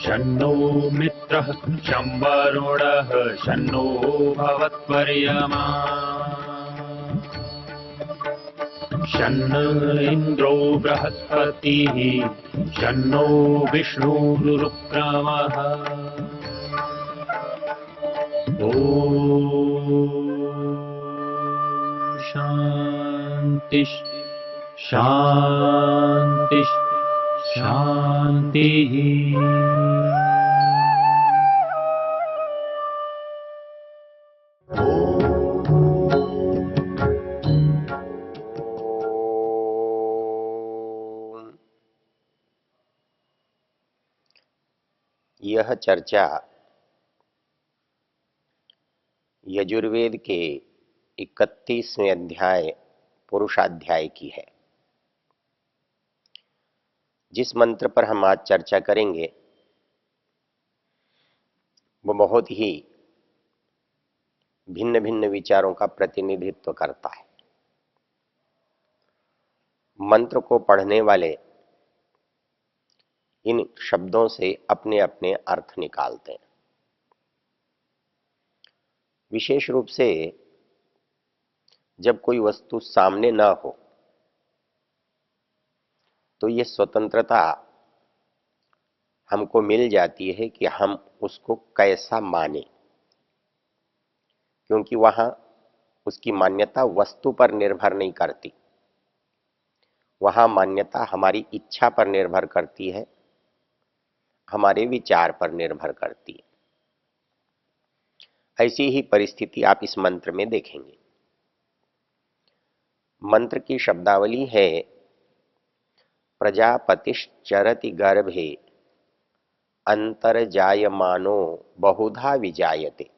शन्नो मित्रः शं वरुणः शन्नो भवत्वर्यमा शन्न इन्द्रो बृहस्पतिः शन्नो विष्णुरुक्रमः ॐ शान्ति शान्ति शान्तिः। यह चर्चा यजुर्वेद के 31वें अध्याय पुरुषाध्याय की है। जिस मंत्र पर हम आज चर्चा करेंगे वो बहुत ही भिन्न भिन्न विचारों का प्रतिनिधित्व करता है। मंत्र को पढ़ने वाले इन शब्दों से अपने अपने अर्थ निकालते हैं। विशेष रूप से जब कोई वस्तु सामने न हो तो ये स्वतंत्रता हमको मिल जाती है कि हम उसको कैसा माने, क्योंकि वहां उसकी मान्यता वस्तु पर निर्भर नहीं करती, वहां मान्यता हमारी इच्छा पर निर्भर करती है, हमारे विचार पर निर्भर करती है। ऐसी ही परिस्थिति आप इस मंत्र में देखेंगे। मंत्र की शब्दावली है प्रजापतिश्चरति गर्भे अंतर्जायमानो बहुधा विजायते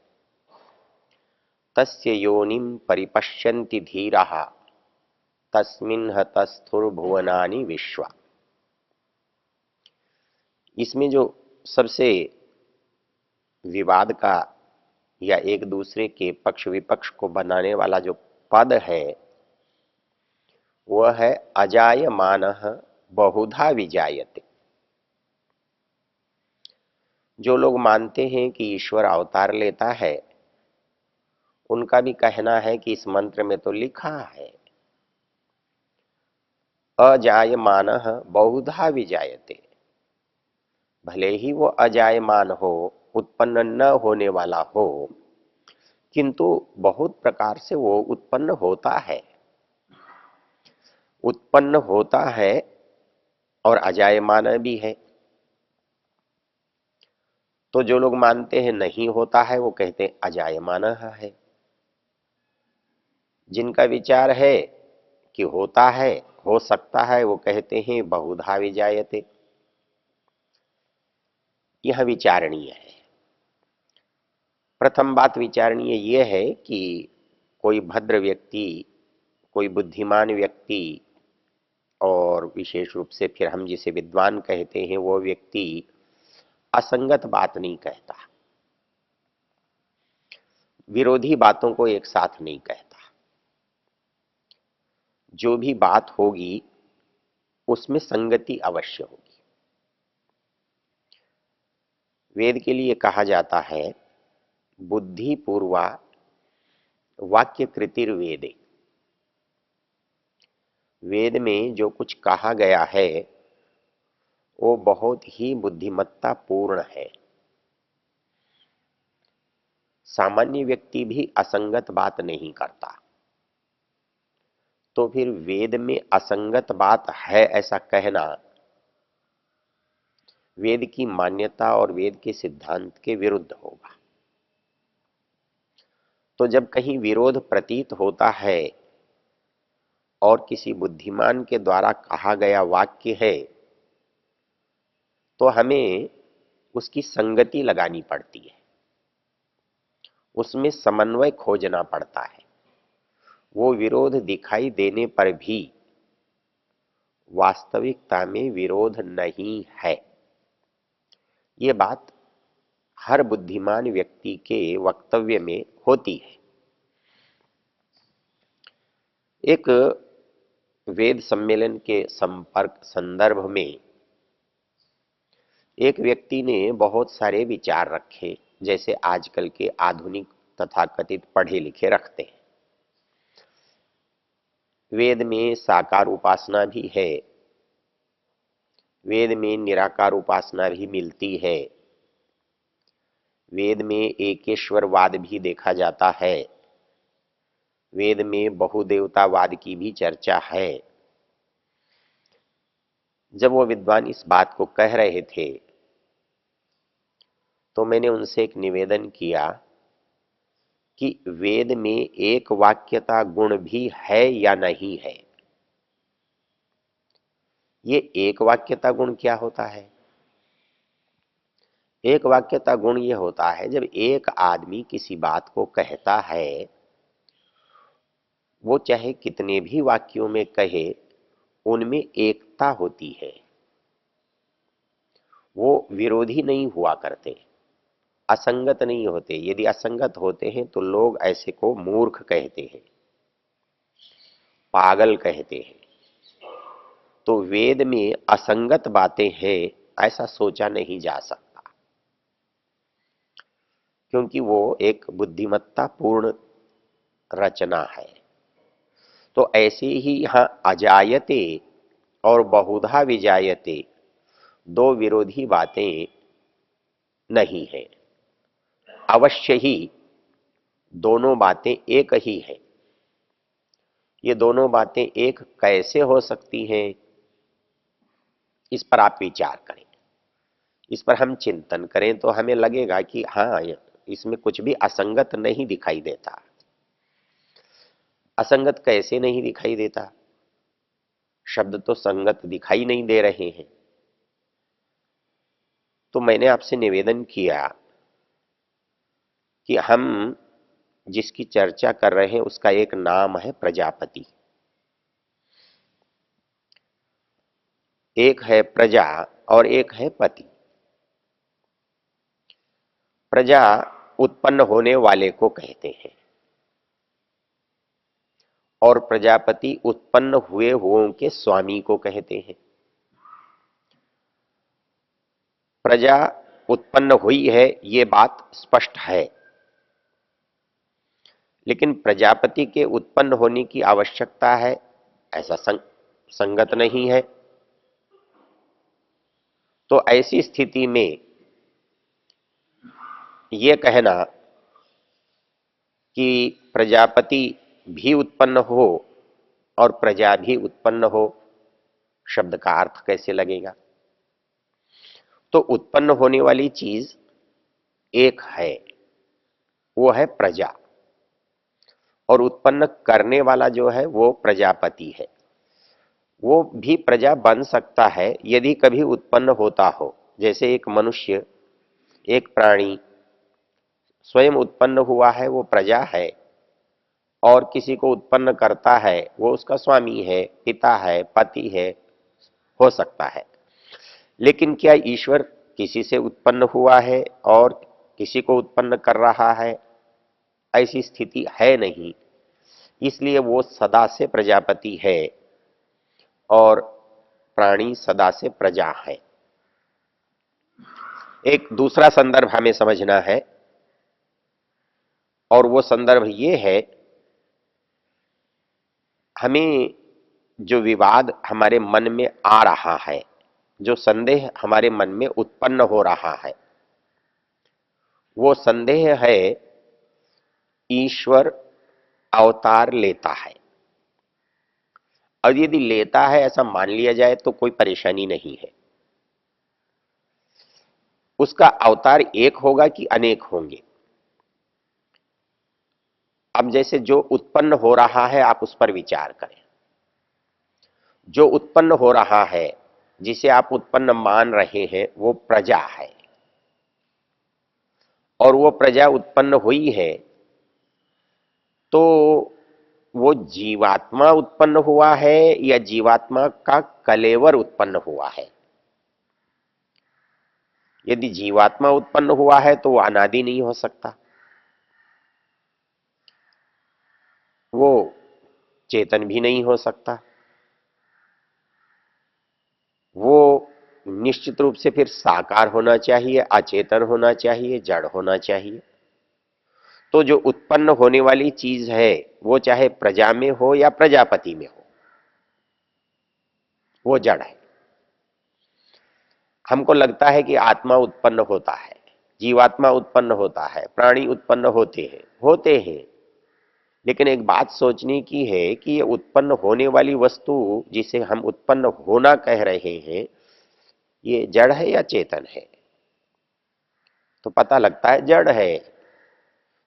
तस्य योनिं परिपश्यन्ति धीराः तस्मिन् हतस्थुर्भुवनानि विश्वा। इसमें जो सबसे विवाद का या एक दूसरे के पक्ष विपक्ष को बनाने वाला जो पद है वह है अजायमानः बहुधा विजायते। जो लोग मानते हैं कि ईश्वर अवतार लेता है उनका भी कहना है कि इस मंत्र में तो लिखा है अजायमानः बहुधा विजायते, भले ही वो अजायमान हो, उत्पन्न न होने वाला हो, किंतु बहुत प्रकार से वो उत्पन्न होता है। उत्पन्न होता है और अजायमान भी है। तो जो लोग मानते हैं नहीं होता है वो कहते हैं अजायमान है। जिनका विचार है कि होता है, हो सकता है, वो कहते हैं बहुधा विजायते। यह विचारणीय है। प्रथम बात विचारणीय यह है कि कोई भद्र व्यक्ति, कोई बुद्धिमान व्यक्ति, और विशेष रूप से फिर हम जिसे विद्वान कहते हैं वो व्यक्ति असंगत बात नहीं कहता, विरोधी बातों को एक साथ नहीं कहता। जो भी बात होगी उसमें संगति अवश्य होगी। वेद के लिए कहा जाता है बुद्धि पूर्वा वाक्य कृतिर्वेदे। वेद में जो कुछ कहा गया है वो बहुत ही बुद्धिमत्ता पूर्ण है। सामान्य व्यक्ति भी असंगत बात नहीं करता, तो फिर वेद में असंगत बात है ऐसा कहना वेद की मान्यता और वेद के सिद्धांत के विरुद्ध होगा। तो जब कहीं विरोध प्रतीत होता है और किसी बुद्धिमान के द्वारा कहा गया वाक्य है तो हमें उसकी संगति लगानी पड़ती है, उसमें समन्वय खोजना पड़ता है। वो विरोध दिखाई देने पर भी वास्तविकता में विरोध नहीं है, ये बात हर बुद्धिमान व्यक्ति के वक्तव्य में होती है। एक वेद सम्मेलन के संदर्भ में एक व्यक्ति ने बहुत सारे विचार रखे, जैसे आजकल के आधुनिक तथाकथित पढ़े लिखे रखते हैं। वेद में साकार उपासना भी है, वेद में निराकार उपासना भी मिलती है, वेद में एकेश्वरवाद भी देखा जाता है, वेद में बहुदेवतावाद की भी चर्चा है। जब वो विद्वान इस बात को कह रहे थे तो मैंने उनसे एक निवेदन किया कि वेद में एक वाक्यता गुण भी है या नहीं है। ये एक वाक्यता गुण क्या होता है? एक वाक्यता गुण ये होता है जब एक आदमी किसी बात को कहता है, वो चाहे कितने भी वाक्यों में कहे, उनमें एकता होती है, वो विरोधी नहीं हुआ करते, असंगत नहीं होते। यदि असंगत होते हैं तो लोग ऐसे को मूर्ख कहते हैं, पागल कहते हैं। तो वेद में असंगत बातें हैं ऐसा सोचा नहीं जा सकता, क्योंकि वो एक बुद्धिमत्ता पूर्ण रचना है। तो ऐसे ही यहां अजायते और बहुधा विजायते दो विरोधी बातें नहीं है, अवश्य ही दोनों बातें एक ही है। ये दोनों बातें एक कैसे हो सकती हैं, इस पर आप विचार करें, इस पर हम चिंतन करें तो हमें लगेगा कि हाँ, इसमें कुछ भी असंगत नहीं दिखाई देता। असंगत कैसे नहीं दिखाई देता? शब्द तो संगत दिखाई नहीं दे रहे हैं। तो मैंने आपसे निवेदन किया कि हम जिसकी चर्चा कर रहे हैं उसका एक नाम है प्रजापति। एक है प्रजा और एक है पति। प्रजा उत्पन्न होने वाले को कहते हैं और प्रजापति उत्पन्न हुए हुओं के स्वामी को कहते हैं। प्रजा उत्पन्न हुई है ये बात स्पष्ट है, लेकिन प्रजापति के उत्पन्न होने की आवश्यकता है ऐसा संगत नहीं है। तो ऐसी स्थिति में यह कहना कि प्रजापति भी उत्पन्न हो और प्रजा भी उत्पन्न हो, शब्द का अर्थ कैसे लगेगा? तो उत्पन्न होने वाली चीज एक है, वो है प्रजा, और उत्पन्न करने वाला जो है वो प्रजापति है। वो भी प्रजा बन सकता है यदि कभी उत्पन्न होता हो। जैसे एक मनुष्य, एक प्राणी स्वयं उत्पन्न हुआ है, वो प्रजा है, और किसी को उत्पन्न करता है, वो उसका स्वामी है, पिता है, पति है, हो सकता है। लेकिन क्या ईश्वर किसी से उत्पन्न हुआ है और किसी को उत्पन्न कर रहा है? ऐसी स्थिति है नहीं। इसलिए वो सदा से प्रजापति है और प्राणी सदा से प्रजा है। एक दूसरा संदर्भ हमें समझना है, और वो संदर्भ ये है, हमें जो विवाद हमारे मन में आ रहा है, जो संदेह हमारे मन में उत्पन्न हो रहा है, वो संदेह है ईश्वर अवतार लेता है। और यदि लेता है ऐसा मान लिया जाए तो कोई परेशानी नहीं है। उसका अवतार एक होगा कि अनेक होंगे? अब जैसे जो उत्पन्न हो रहा है आप उस पर विचार करें। जो उत्पन्न हो रहा है, जिसे आप उत्पन्न मान रहे हैं, वो प्रजा है, और वो प्रजा उत्पन्न हुई है तो वो जीवात्मा उत्पन्न हुआ है या जीवात्मा का कलेवर उत्पन्न हुआ है? यदि जीवात्मा उत्पन्न हुआ है तो वो अनादि नहीं हो सकता, वो चेतन भी नहीं हो सकता, वो निश्चित रूप से फिर साकार होना चाहिए, अचेतन होना चाहिए, जड़ होना चाहिए। तो जो उत्पन्न होने वाली चीज है वो चाहे प्रजा में हो या प्रजापति में हो, वो जड़ है। हमको लगता है कि आत्मा उत्पन्न होता है, जीवात्मा उत्पन्न होता है, प्राणी उत्पन्न होते हैं, लेकिन एक बात सोचने की है कि ये उत्पन्न होने वाली वस्तु जिसे हम उत्पन्न होना कह रहे हैं, ये जड़ है या चेतन है? तो पता लगता है जड़ है।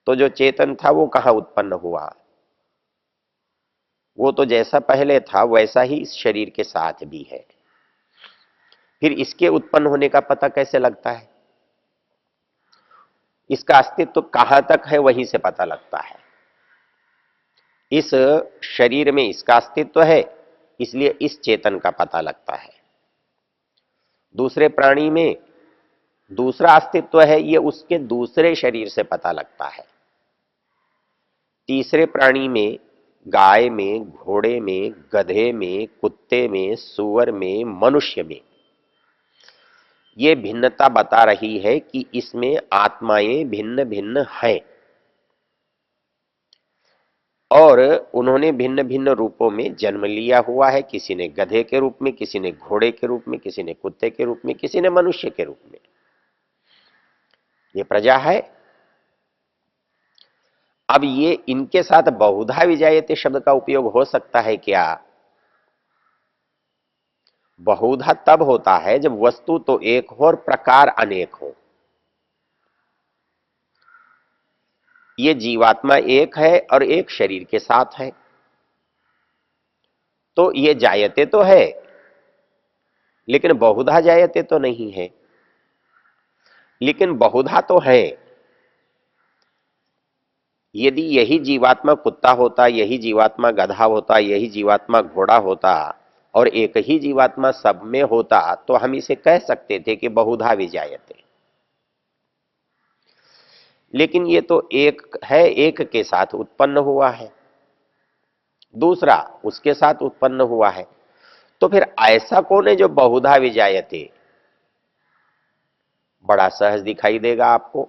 तो जो चेतन था वो कहाँ उत्पन्न हुआ? वो तो जैसा पहले था वैसा ही इस शरीर के साथ भी है। फिर इसके उत्पन्न होने का पता कैसे लगता है? इसका अस्तित्व तो कहां तक है वहीं से पता लगता है। इस शरीर में इसका अस्तित्व है, इसलिए इस चेतन का पता लगता है। दूसरे प्राणी में दूसरा अस्तित्व है, ये उसके दूसरे शरीर से पता लगता है। तीसरे प्राणी में, गाय में, घोड़े में, गधे में, कुत्ते में, सूअर में, मनुष्य में, ये भिन्नता बता रही है कि इसमें आत्माएं भिन्न भिन्न हैं और उन्होंने भिन्न भिन्न रूपों में जन्म लिया हुआ है। किसी ने गधे के रूप में, किसी ने घोड़े के रूप में, किसी ने कुत्ते के रूप में, किसी ने मनुष्य के रूप में। ये प्रजा है। अब ये इनके साथ बहुधा विजायते शब्द का उपयोग हो सकता है क्या? बहुधा तब होता है जब वस्तु तो एक हो और प्रकार अनेक हो। ये जीवात्मा एक है और एक शरीर के साथ है, तो ये जायते तो है, लेकिन बहुधा जायते तो नहीं है। लेकिन बहुधा तो है। यदि यही जीवात्मा कुत्ता होता, यही जीवात्मा गधा होता, यही जीवात्मा घोड़ा होता और एक ही जीवात्मा सब में होता, तो हम इसे कह सकते थे कि बहुधा विजायते। लेकिन ये तो एक है, एक के साथ उत्पन्न हुआ है, दूसरा उसके साथ उत्पन्न हुआ है। तो फिर ऐसा कौन है जो बहुधा विजायते? बड़ा सहज दिखाई देगा आपको।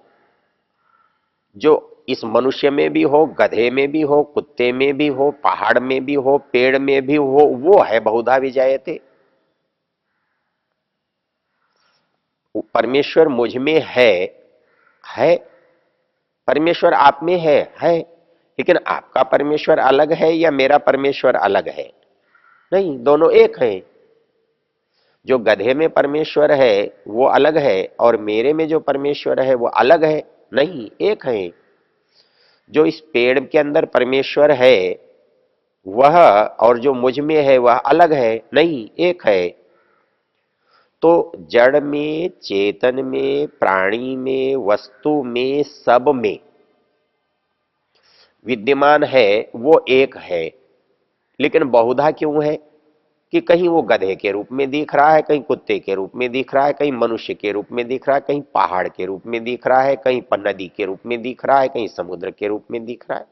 जो इस मनुष्य में भी हो, गधे में भी हो, कुत्ते में भी हो, पहाड़ में भी हो, पेड़ में भी हो, वो है बहुधा विजायते। परमेश्वर मुझ में है। परमेश्वर आप में है। लेकिन आपका परमेश्वर अलग है या मेरा परमेश्वर अलग है? नहीं, दोनों एक हैं। जो गधे में परमेश्वर है वो अलग है और मेरे में जो परमेश्वर है वो अलग है? नहीं, एक है। जो इस पेड़ के अंदर परमेश्वर है वह और जो मुझ में है वह अलग है? नहीं, एक है। तो जड़ में, चेतन में, प्राणी में, वस्तु में, सब में विद्यमान है वो एक है। लेकिन बहुधा क्यों है? कि कहीं वो गधे के रूप में दिख रहा है, कहीं कुत्ते के रूप में दिख रहा है, कहीं मनुष्य के रूप में दिख रहा है, कहीं पहाड़ के रूप में दिख रहा है, कहीं नदी के रूप में दिख रहा है, कहीं समुद्र के रूप में दिख रहा है।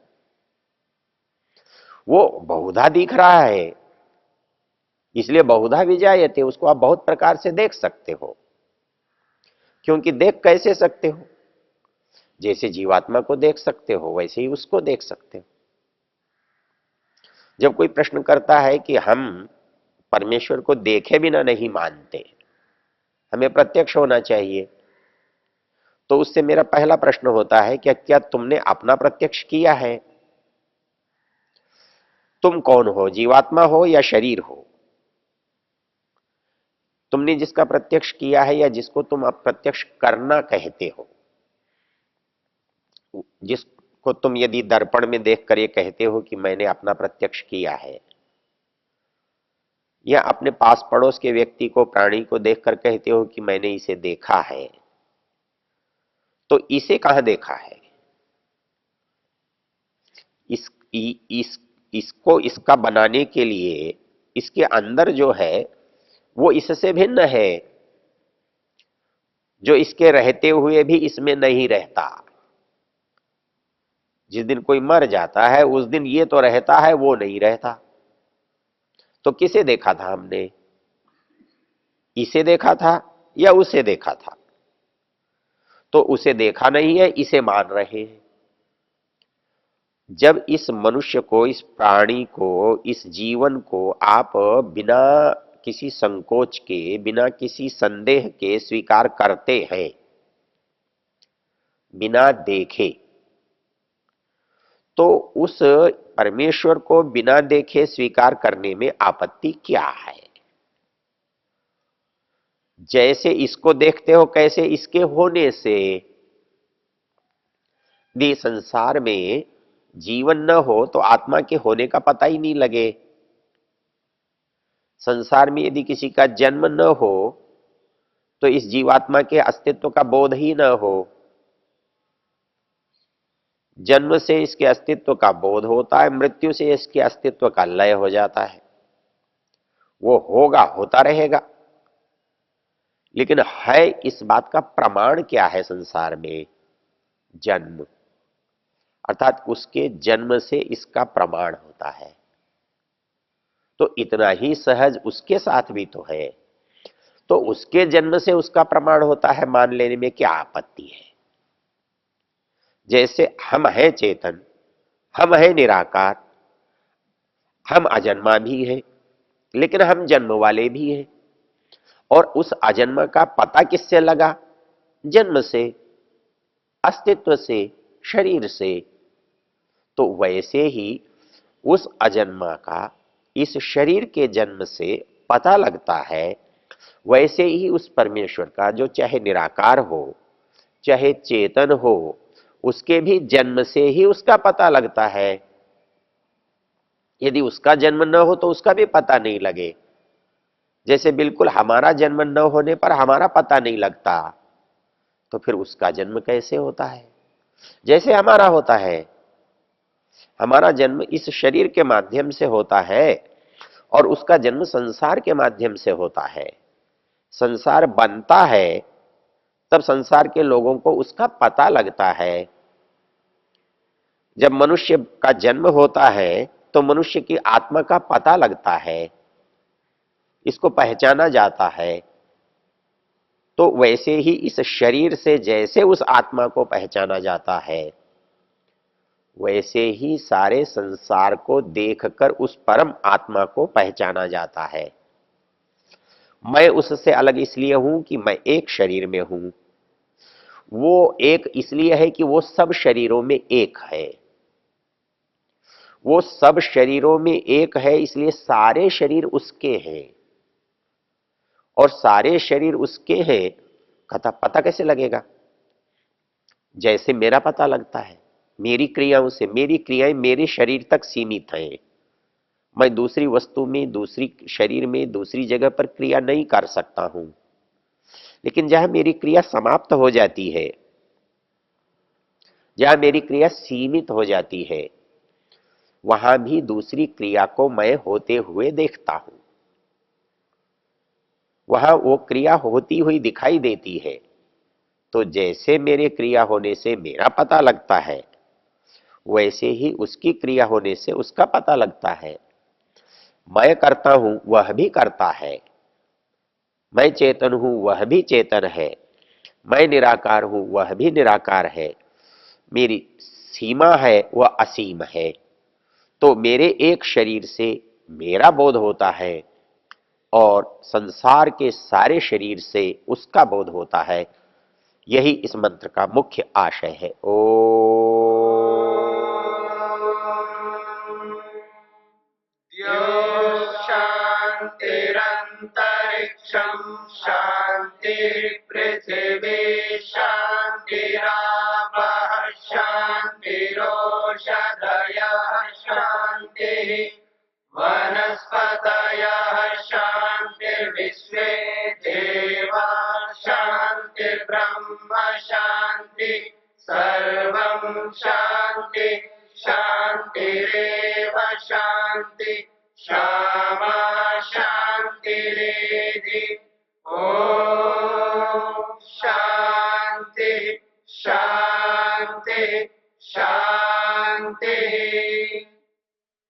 वो बहुधा दिख रहा है, इसलिए बहुधा विजायते। उसको आप बहुत प्रकार से देख सकते हो। क्योंकि देख कैसे सकते हो? जैसे जीवात्मा को देख सकते हो वैसे ही उसको देख सकते हो। जब कोई प्रश्न करता है कि हम परमेश्वर को देखे बिना नहीं मानते, हमें प्रत्यक्ष होना चाहिए, तो उससे मेरा पहला प्रश्न होता है क्या क्या तुमने अपना प्रत्यक्ष किया है? तुम कौन हो, जीवात्मा हो या शरीर हो? तुमने जिसका प्रत्यक्ष किया है या जिसको तुम अप्रत्यक्ष करना कहते हो, जिसको तुम यदि दर्पण में देखकर ये कहते हो कि मैंने अपना प्रत्यक्ष किया है, या अपने पास पड़ोस के व्यक्ति को, प्राणी को देखकर कहते हो कि मैंने इसे देखा है, तो इसे कहां देखा है? इस, इसको इसका बनाने के लिए इसके अंदर जो है वो इससे भिन्न है। जो इसके रहते हुए भी इसमें नहीं रहता। जिस दिन कोई मर जाता है उस दिन ये तो रहता है, वो नहीं रहता। तो किसे देखा था हमने? इसे देखा था या उसे देखा था? तो उसे देखा नहीं है, इसे मान रहे हैं। जब इस मनुष्य को, इस प्राणी को, इस जीवन को आप बिना किसी संकोच के, बिना किसी संदेह के स्वीकार करते हैं, बिना देखे, तो उस परमेश्वर को बिना देखे स्वीकार करने में आपत्ति क्या है? जैसे इसको देखते हो, कैसे इसके होने से यदि संसार में जीवन न हो तो आत्मा के होने का पता ही नहीं लगे। संसार में यदि किसी का जन्म न हो तो इस जीवात्मा के अस्तित्व का बोध ही न हो। जन्म से इसके अस्तित्व का बोध होता है, मृत्यु से इसके अस्तित्व का लय हो जाता है। वो होगा, होता रहेगा। लेकिन है इस बात का प्रमाण क्या है संसार में? जन्म, अर्थात उसके जन्म से इसका प्रमाण होता है। तो इतना ही सहज उसके साथ भी तो है। तो उसके जन्म से उसका प्रमाण होता है, मान लेने में क्या आपत्ति है? जैसे हम हैं चेतन, हम हैं निराकार, हम अजन्मा भी हैं, लेकिन हम जन्म वाले भी हैं। और उस अजन्म का पता किससे लगा? जन्म से, अस्तित्व से, शरीर से। तो वैसे ही उस अजन्मा का इस शरीर के जन्म से पता लगता है। वैसे ही उस परमेश्वर का, जो चाहे निराकार हो चाहे चेतन हो, उसके भी जन्म से ही उसका पता लगता है। यदि उसका जन्म न हो तो उसका भी पता नहीं लगे। जैसे बिल्कुल हमारा जन्म न होने पर हमारा पता नहीं लगता, तो फिर उसका जन्म कैसे होता है? जैसे हमारा होता है। हमारा जन्म इस शरीर के माध्यम से होता है और उसका जन्म संसार के माध्यम से होता है। संसार बनता है तब संसार के लोगों को उसका पता लगता है। जब मनुष्य का जन्म होता है तो मनुष्य की आत्मा का पता लगता है, इसको पहचाना जाता है। तो वैसे ही इस शरीर से जैसे उस आत्मा को पहचाना जाता है, वैसे ही सारे संसार को देखकर उस परम आत्मा को पहचाना जाता है। मैं उससे अलग इसलिए हूं कि मैं एक शरीर में हूं, वो एक इसलिए है कि वो सब शरीरों में एक है। वो सब शरीरों में एक है इसलिए सारे शरीर उसके हैं। और सारे शरीर उसके हैं, कथा पता कैसे लगेगा? जैसे मेरा पता लगता है मेरी क्रियाओं से। मेरी क्रियाएं मेरे शरीर तक सीमित हैं। मैं दूसरी वस्तु में, दूसरी शरीर में, दूसरी जगह पर क्रिया नहीं कर सकता हूं। लेकिन जहां मेरी क्रिया समाप्त हो जाती है, जहां मेरी क्रिया सीमित हो जाती है, वहां भी दूसरी क्रिया को मैं होते हुए देखता हूं। वहां वो क्रिया होती हुई दिखाई देती है। तो जैसे मेरे क्रिया होने से मेरा पता लगता है, वैसे ही उसकी क्रिया होने से उसका पता लगता है। मैं करता हूं, वह भी करता है। मैं चेतन हूं, वह भी चेतन है। मैं निराकार हूं, वह भी निराकार है। मेरी सीमा है, वह असीम है। तो मेरे एक शरीर से मेरा बोध होता है और संसार के सारे शरीर से उसका बोध होता है। यही इस मंत्र का मुख्य आशय है। ओ शांतिरंतरिक्षम शांति पृथिवी शांतिरापः शांतिरोषधयः शांति वनस्पतयः शांतिर्विश्वे देवा शांतिर्ब्रह्म शांति सर्वं शांति शांतिरेव शांति क्षमा शांतिरेधि। ओम शांति। शांति शांति।